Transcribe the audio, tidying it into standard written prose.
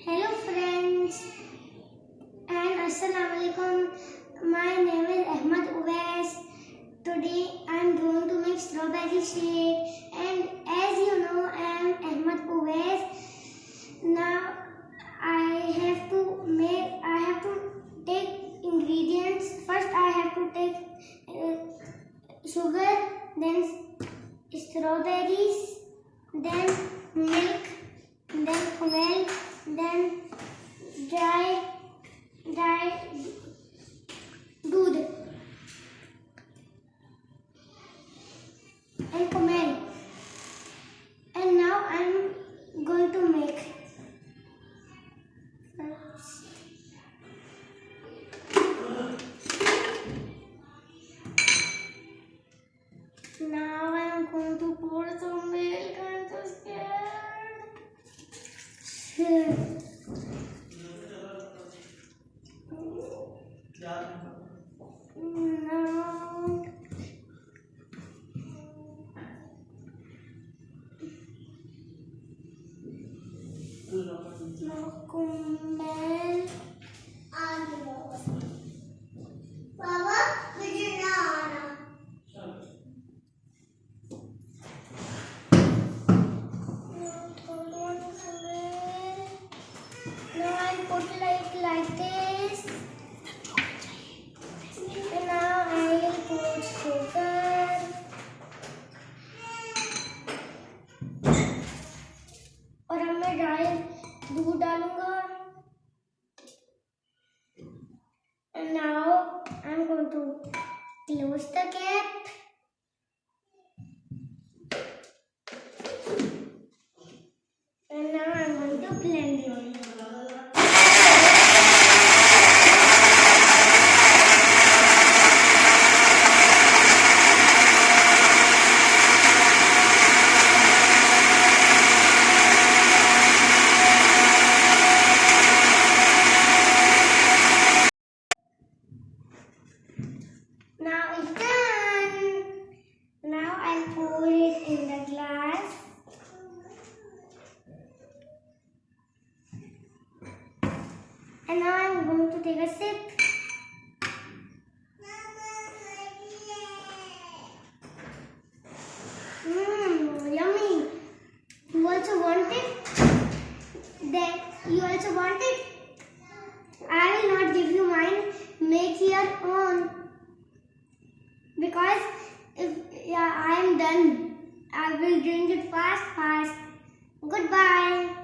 Hello friends and Assalamu alaikum. My name is Ahmad Uwais. Today I am going to make strawberry shake, and as you know I am Ahmad Uwais. Now I have to take ingredients. First I have to take sugar, then strawberries, then milk, then milk, then dry दूध and command. And now I'm going to make first. Now I'm going to pour some milk. I'm so scared. Now command. Baba, मुझे ना आना. Now I put like this. And now I will put sugar. और अब मैं दूध डालूंगा. And now I'm going to close the cap. And now I'm going to blend it. Now it's done. Now I'll pour it in the glass. And now I'm going to take a sip. Yummy. You also want it? Then you also want it? I will not give you mine. Make your own. Because I am done. I will drink it fast. Goodbye.